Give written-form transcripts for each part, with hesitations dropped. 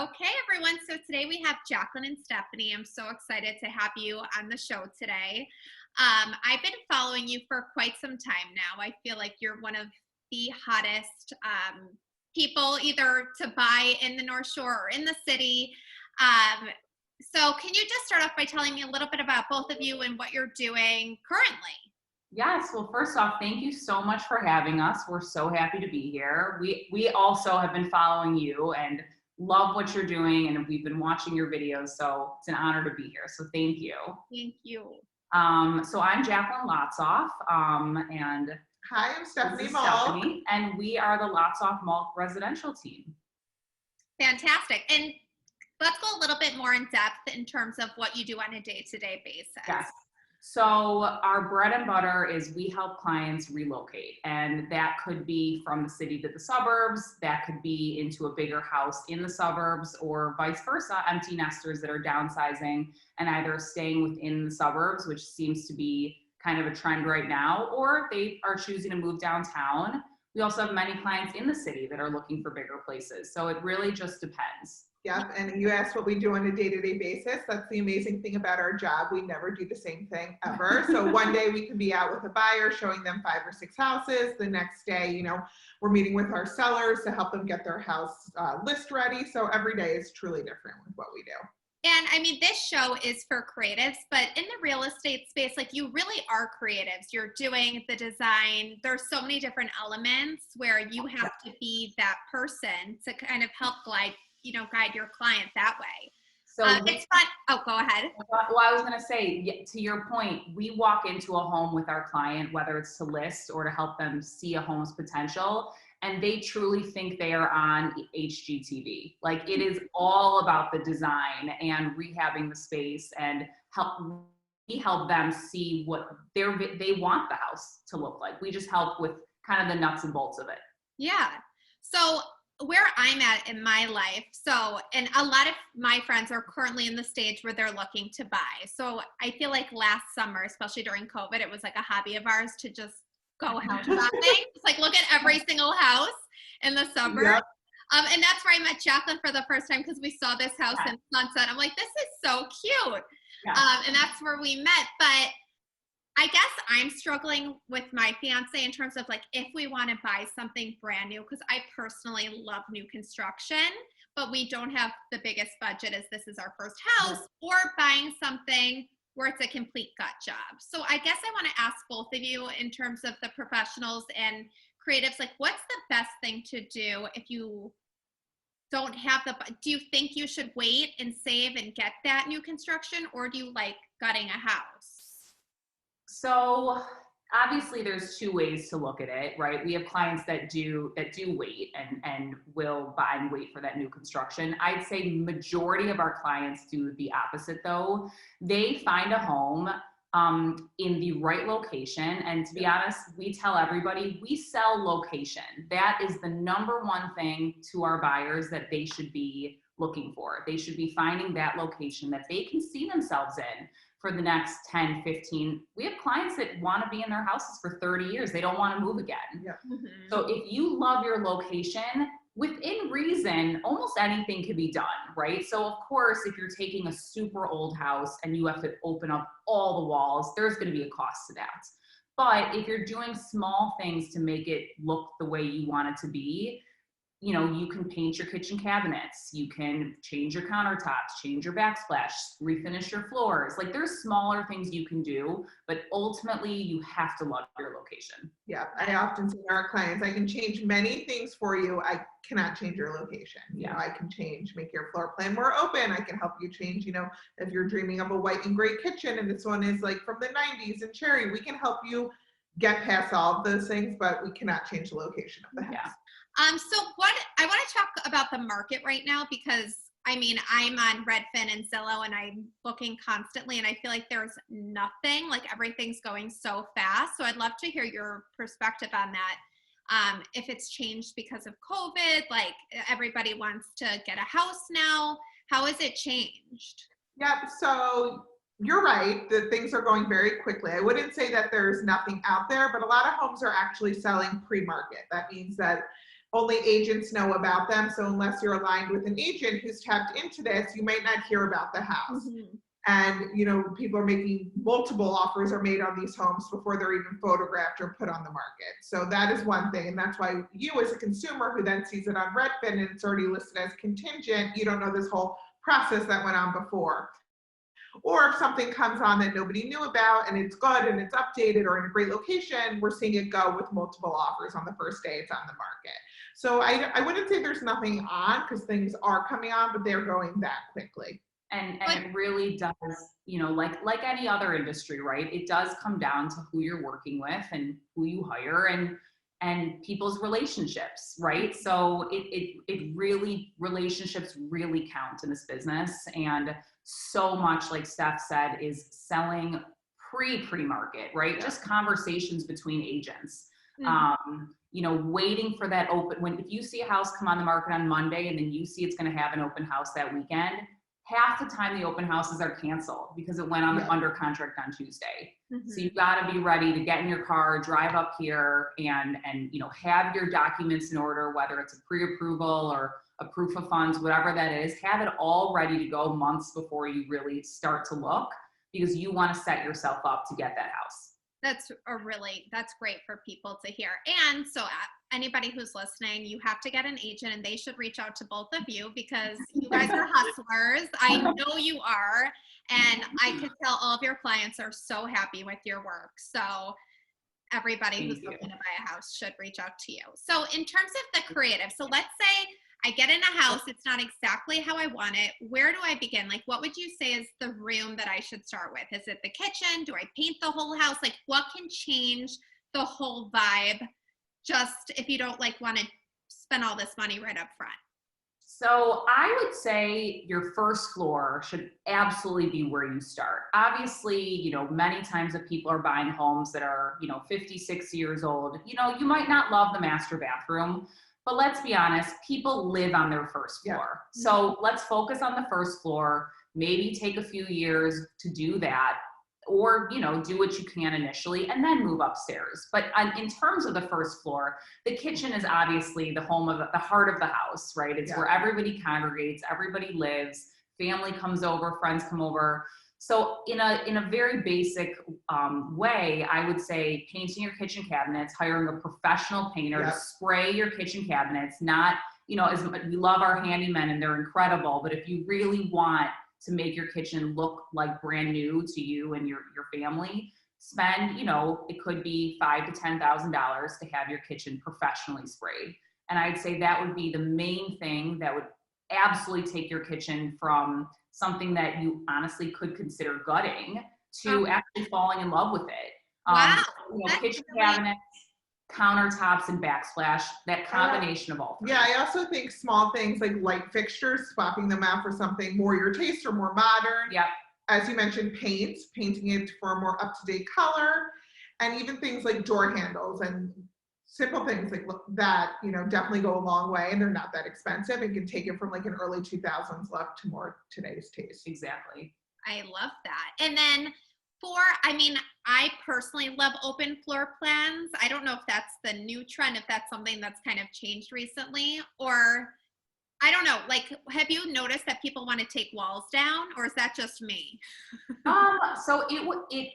Okay, everyone. So today we have Jacqueline and Stephanie. I'm so excited to have you on the show today. I've been following you for quite some time now. I feel like you're one of the hottest people either to buy in the North Shore or in the city. So can you just start off by telling me a little bit about both of you and what you're doing currently? Yes. Well, first off, thank you so much for having us. We're so happy to be here. We also have been following you and love what you're doing, and we've been watching your videos, so it's an honor to be here. So thank you. Thank you. So I'm Jacqueline Lotzof, and hi, I'm Stephanie Malk. Stephanie, and we are the Lotzof Malk residential team. Fantastic. And let's go a little bit more in depth in terms of what you do on a day-to-day basis. Yes. So our bread and butter is we help clients relocate, and that could be from the city to the suburbs, that could be into a bigger house in the suburbs, or vice versa, empty nesters that are downsizing and either staying within the suburbs, which seems to be kind of a trend right now, or they are choosing to move downtown. We also have many clients in the city that are looking for bigger places. So it really just depends. Yep, and you asked what we do on a day-to-day basis. That's the amazing thing about our job. We never do the same thing ever. So one day we can be out with a buyer showing them 5 or 6 houses. The next day, we're meeting with our sellers to help them get their house list ready. So every day is truly different with what we do. And I mean, this show is for creatives, but in the real estate space, like, you really are creatives. You're doing the design. There's so many different elements where you have to be that person to kind of help guide your client that way. So it's fun. Oh, go ahead. Well, I was going to say, to your point, we walk into a home with our client, whether it's to list or to help them see a home's potential, and they truly think they are on HGTV. Like, it is all about the design and rehabbing the space, and we help them see what they want the house to look like. We just help with kind of the nuts and bolts of it. Yeah. So where I'm at in my life, and a lot of my friends are currently in the stage where they're looking to buy. So I feel like last summer, especially during COVID, it was like a hobby of ours to just go house shopping. It's like, look at every single house in the suburbs. Yep. And that's where I met Jacqueline for the first time, because we saw this house in Sunset. I'm like, this is so cute. Yeah. And that's where we met. But I guess I'm struggling with my fiance in terms of, like, if we want to buy something brand new, because I personally love new construction, but we don't have the biggest budget as this is our first house, or buying something where it's a complete gut job. So I guess I want to ask both of you, in terms of the professionals and creatives, like, what's the best thing to do if you don't have do you think you should wait and save and get that new construction, or do you like gutting a house? So obviously there's 2 ways to look at it, right? We have clients that do wait and will buy and wait for that new construction. I'd say majority of our clients do the opposite though. They find a home in the right location. And to be honest, we tell everybody we sell location. That is the #1 thing to our buyers that they should be looking for. They should be finding that location that they can see themselves in for the next 10, 15. We have clients that want to be in their houses for 30 years. They don't want to move again. Yeah. Mm-hmm. So if you love your location, within reason, almost anything can be done, right? So of course, if you're taking a super old house and you have to open up all the walls, there's going to be a cost to that. But if you're doing small things to make it look the way you want it to be, you can paint your kitchen cabinets, you can change your countertops, change your backsplash, refinish your floors. Like, there's smaller things you can do, but ultimately you have to love your location. Yeah, I often say to our clients, I can change many things for you. I cannot change your location. Yeah. I can make your floor plan more open. I can help you change, if you're dreaming of a white and gray kitchen and this one is like from the 90s and cherry, we can help you get past all of those things, but we cannot change the location of the house. Yeah. So what I want to talk about the market right now, because I mean, I'm on Redfin and Zillow and I'm looking constantly, and I feel like there's nothing, like, everything's going so fast. So I'd love to hear your perspective on that. If it's changed because of COVID, like, everybody wants to get a house now. How has it changed? Yeah, so you're right that things are going very quickly. I wouldn't say that there's nothing out there, but a lot of homes are actually selling pre-market. That means that only agents know about them. So unless you're aligned with an agent who's tapped into this, you might not hear about the house. Mm-hmm. And, you know, people are making multiple offers are made on these homes before they're even photographed or put on the market. So that is one thing. And that's why you as a consumer who then sees it on Redfin and it's already listed as contingent, you don't know this whole process that went on before. Or if something comes on that nobody knew about and it's good and it's updated or in a great location, we're seeing it go with multiple offers on the first day it's on the market. So I wouldn't say there's nothing on, because things are coming on, but they're going that quickly. And it really does, you know, like any other industry, right? It does come down to who you're working with and who you hire and people's relationships, right? So it really, relationships really count in this business. And so much, like Steph said, is selling pre-market, right? Just conversations between agents. You know, waiting for that if you see a house come on the market on Monday and then you see it's going to have an open house that weekend, half the time the open houses are canceled because it went on under contract on Tuesday. Mm-hmm. So you've got to be ready to get in your car, drive up here and, you know, have your documents in order, whether it's a pre-approval or a proof of funds, whatever that is, have it all ready to go months before you really start to look, because you want to set yourself up to get that house. That's great for people to hear. And so anybody who's listening, you have to get an agent and they should reach out to both of you, because you guys are hustlers. I know you are. And I could tell all of your clients are so happy with your work. So everybody who's looking to buy a house should reach out to you. So in terms of the creative, so let's say I get in a house, it's not exactly how I want it. Where do I begin? Like, what would you say is the room that I should start with? Is it the kitchen? Do I paint the whole house? Like, what can change the whole vibe, just if you don't like want to spend all this money right up front? So I would say your first floor should absolutely be where you start. Obviously, you know, many times if people are buying homes that are, you know, 56 years old, you know, you might not love the master bathroom, but let's be honest, people live on their first floor. Yeah. So let's focus on the first floor, maybe take a few years to do that, or, you know, do what you can initially and then move upstairs. But in terms of the first floor, the kitchen is obviously the home of the heart of the house, right? It's where everybody congregates, everybody lives, family comes over, friends come over. So in a very basic way, I would say painting your kitchen cabinets, hiring a professional painter to spray your kitchen cabinets. Not, you know, as we love our handymen and they're incredible, but if you really want to make your kitchen look like brand new to you and your family, spend, you know, it could be $5,000 to $10,000 to have your kitchen professionally sprayed. And I'd say that would be the main thing that would absolutely take your kitchen from something that you honestly could consider gutting to actually falling in love with it. Wow. You know, kitchen cabinets, countertops, and backsplash, that combination of all three. Yeah, I also think small things like light fixtures, swapping them out for something more your taste or more modern. Yep. As you mentioned, painting it for a more up-to-date color, and even things like door handles and simple things like that, you know, definitely go a long way, and they're not that expensive and can take it from like an early 2000s look to more today's taste. Exactly. I love that. And then I personally love open floor plans. I don't know if that's the new trend, if that's something that's kind of changed recently, or I don't know, like, have you noticed that people want to take walls down, or is that just me? So it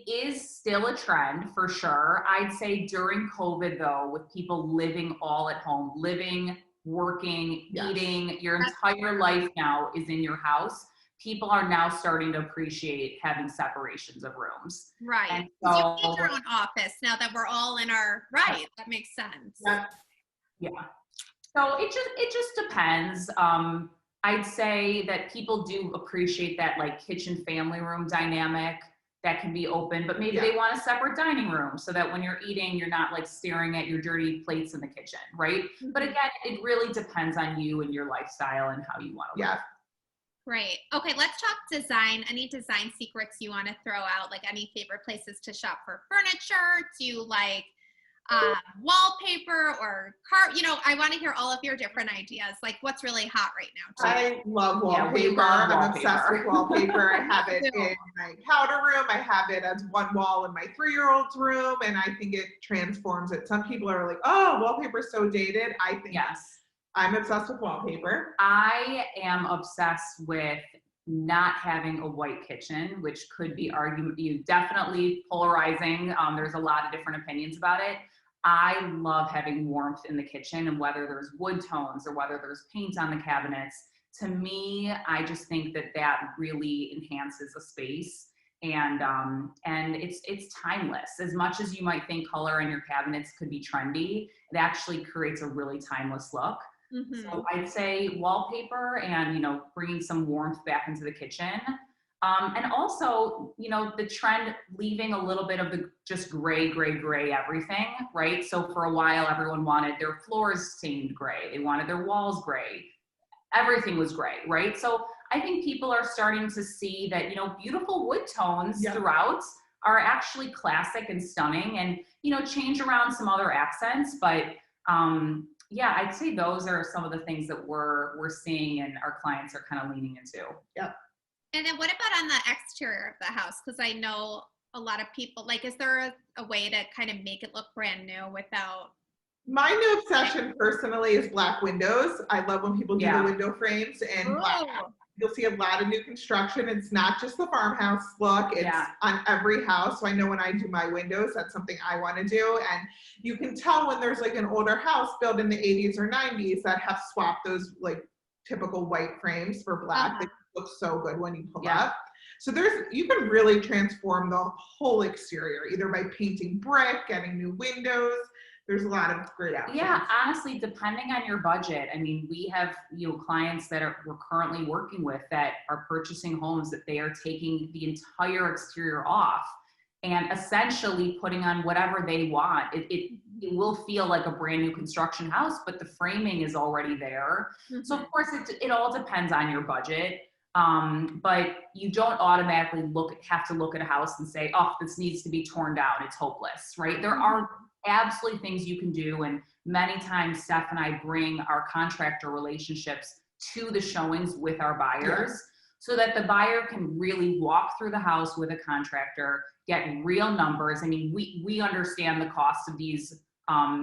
is still a trend for sure. I'd say during COVID though, with people living all at home, living, working, eating, your entire life now is in your house. People are now starting to appreciate having separations of rooms. Right. And so, so, you need your own office now that we're all in our, right. That makes sense. Yeah. So it just depends. I'd say that people do appreciate that like kitchen family room dynamic that can be open, but maybe they want a separate dining room so that when you're eating, you're not like staring at your dirty plates in the kitchen, right? Mm-hmm. But again, it really depends on you and your lifestyle and how you want to live. Great. Okay, let's talk design. Any design secrets you want to throw out? Like any favorite places to shop for furniture? Do you like wallpaper or I want to hear all of your different ideas. Like what's really hot right now too. I love Yeah, wallpaper. we love I'm obsessed with wallpaper. I have it too. in my powder room. I have it as one wall in my 3-year-old's room, and I think it transforms it. Some people are like, oh, wallpaper's so dated. I think Yes. I'm obsessed with wallpaper. I am obsessed with not having a white kitchen, which could be definitely polarizing. There's a lot of different opinions about it. I love having warmth in the kitchen, and whether there's wood tones or whether there's paint on the cabinets, to me, I just think that really enhances a space. And it's timeless. As much as you might think color in your cabinets could be trendy, it actually creates a really timeless look. Mm-hmm. So I'd say wallpaper and, bringing some warmth back into the kitchen. And also, the trend, leaving a little bit of the just gray everything, right? So for a while, everyone wanted their floors stained gray. They wanted their walls gray. Everything was gray, right? So I think people are starting to see that, beautiful wood tones throughout are actually classic and stunning, and, change around some other accents. But yeah, I'd say those are some of the things that we're seeing and our clients are kind of leaning into. Yep. And then what about on the exterior of the house? Because I know a lot of people, is there a way to kind of make it look brand new without? My new obsession personally is black windows. I love when people do the window frames and black. You'll see a lot of new construction. It's not just the farmhouse look. It's on every house. So I know when I do my windows, that's something I want to do. And you can tell when there's an older house built in the 80s or 90s that have swapped those typical white frames for black. They look so good when you pull up. So you can really transform the whole exterior, either by painting brick, getting new windows. There's a lot of great options. Yeah, honestly, depending on your budget. I mean, we have clients that we're currently working with that are purchasing homes that they are taking the entire exterior off and essentially putting on whatever they want. It will feel like a brand new construction house, but the framing is already there. Mm-hmm. So of course, it all depends on your budget. But you don't automatically have to look at a house and say, oh, this needs to be torn down. It's hopeless, right? There are absolutely things you can do. And many times Steph and I bring our contractor relationships to the showings with our buyers so that the buyer can really walk through the house with a contractor, get real numbers. I mean, we understand the cost of these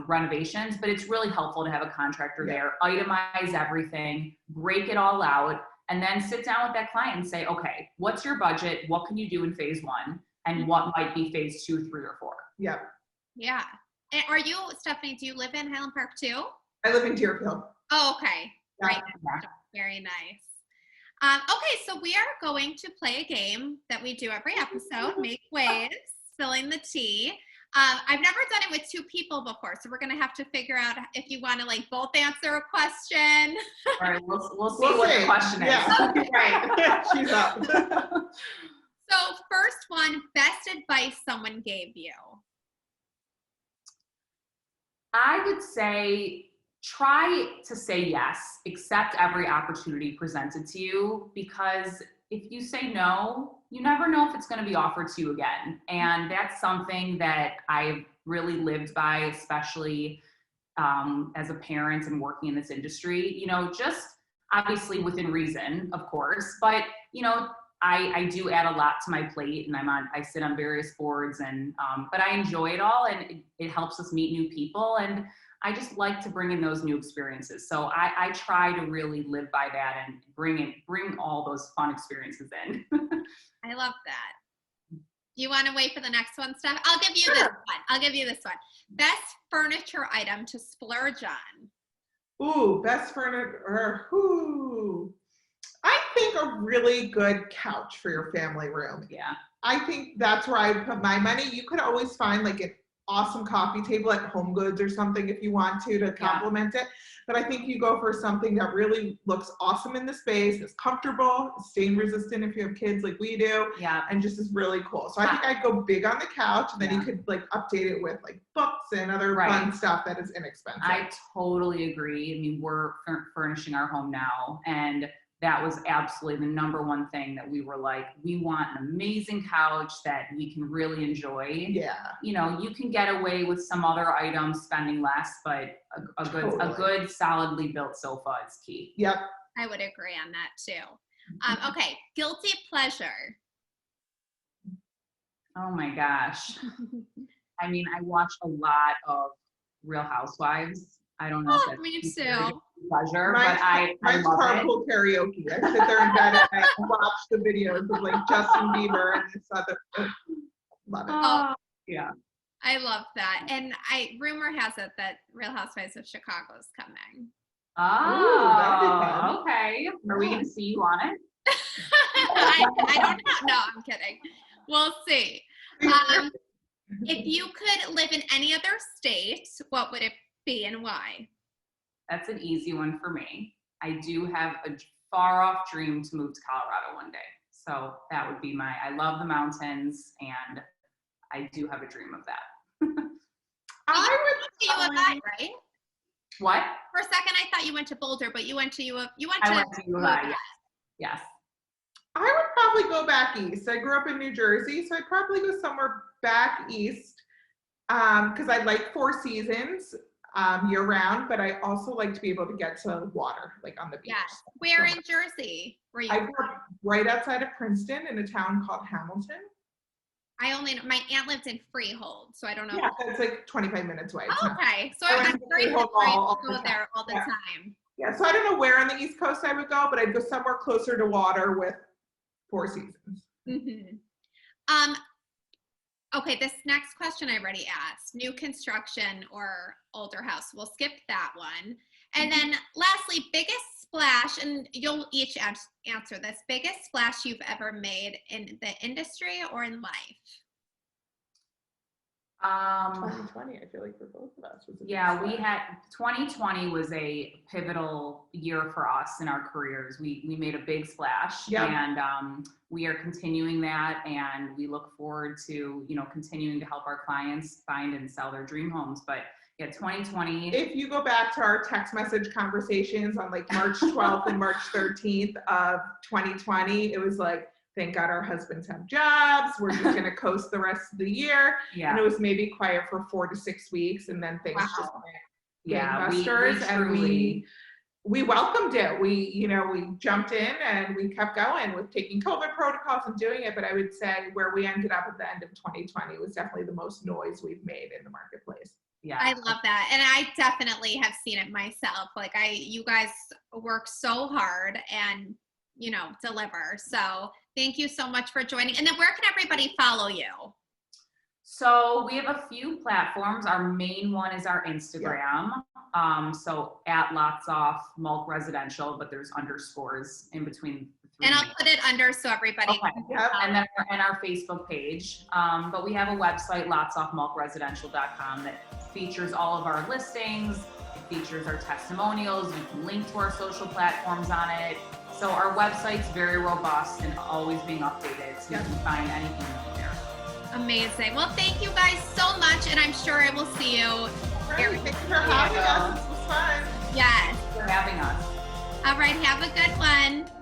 renovations, but it's really helpful to have a contractor there, itemize everything, break it all out, and then sit down with that client and say, okay, what's your budget? What can you do in phase 1? And what might be phase 2, 3, or 4? Yeah. Yeah. And are you, Stephanie, do you live in Highland Park too? I live in Deerfield. Oh, okay. Yeah. Right. Very nice. Okay, so we are going to play a game that we do every episode, Make Waves, Spilling the Tea. I've never done it with 2 people before, so we're going to have to figure out if you want to both answer a question. All right, we'll see what the question is. Yeah, right. She's up. So first one, best advice someone gave you. I would say try to say yes, accept every opportunity presented to you, because if you say no, you never know if it's going to be offered to you again. And that's something that I've really lived by, especially as a parent and working in this industry, just obviously within reason, of course, but, I do add a lot to my plate, and I sit on various boards, and but I enjoy it all, and it helps us meet new people, and I just like to bring in those new experiences. So I try to really live by that and bring all those fun experiences in. I love that. You want to wait for the next one, Steph? I'll give you this one. Best furniture item to splurge on. Ooh, best furniture. I think a really good couch for your family room. Yeah. I think that's where I would put my money. You could always find an awesome coffee table at Home Goods or something if you want to complement it. But I think you go for something that really looks awesome in the space, is comfortable, stain resistant if you have kids like we do, and just is really cool. So I think I'd go big on the couch, and then you could update it with books and other fun stuff that is inexpensive. I totally agree. I mean, we're furnishing our home now, and that was absolutely the number one thing that we were like, we want an amazing couch that we can really enjoy. Yeah. You know, you can get away with some other items spending less, but a good solidly built sofa is key. Yep. I would agree on that too. Okay, guilty pleasure. Oh my gosh. I mean, I watch a lot of Real Housewives. I don't know if that's Me considered too. a pleasure, but Mine's love carpool karaoke. I sit there in bed and I watch the videos of like Justin Bieber and this other. Love it. Oh, yeah. I love that. And rumor has it that Real Housewives of Chicago is coming. Oh, that'd be fun. okay. Are we going to see you on it? I don't know. No, I'm kidding. We'll see. If you could live in any other state, what would it be and why? That's an easy one for me. I do have a far off dream to move to Colorado one day. So that would be I love the mountains and I do have a dream of that. I You went to U of I, right? What? For a second, I thought you went to Boulder, but you went to U of I went to U of I, yes. I would probably go back east. I grew up in New Jersey, so I'd probably go somewhere back east because I like 4 seasons year round, but I also like to be able to get to water, like on the beach. Yes. Where in Jersey were you? I grew up right outside of Princeton in a town called Hamilton. My aunt lived in Freehold, so I don't know. Yeah, it's like 25 minutes away. Okay, so I I'm went to very Freehold afraid all to the go time. there all the Yeah. time. Yeah, so I don't know where on the East Coast I would go, but I'd go somewhere closer to water with 4 seasons. Mm-hmm. Okay, this next question I already asked, new construction or older house. We'll skip that one. And then lastly, biggest splash, and you'll each answer this, biggest splash you've ever made in the industry or in life? 2020, I feel like for both of us. Was a big splash. 2020 was a pivotal year for us in our careers. We made a big splash, Yep. and we are continuing that, and we look forward to continuing to help our clients find and sell their dream homes. But yeah, 2020. If you go back to our text message conversations on like March 12th and March 13th of 2020, it was like, thank God our husbands have jobs. We're just going to coast the rest of the year. Yeah. And it was maybe quiet for 4 to 6 weeks, and then things just went gangbusters. we truly, we welcomed it. We jumped in and we kept going with taking COVID protocols and doing it. But I would say where we ended up at the end of 2020 was definitely the most noise we've made in the marketplace. yeah. I love that. And I definitely have seen it myself. Like you guys work so hard and, deliver. So thank you so much for joining. And then where can everybody follow you? So we have a few platforms. Our main one is our Instagram. So at Lotzof Malk Residential, but there's underscores in between the 3 And I'll names. put it under so everybody Okay. can Yep. And then our Facebook page. But we have a website, lotsofmalkresidential.com, that features all of our listings. It features our testimonials. You can link to our social platforms on it. So our website's very robust and always being updated, so you can find anything there. Amazing. Well, thank you guys so much, and I'm sure I will see you. Great. Thanks for having us. This was fun. Yes. Thanks for having us. All right. Have a good one.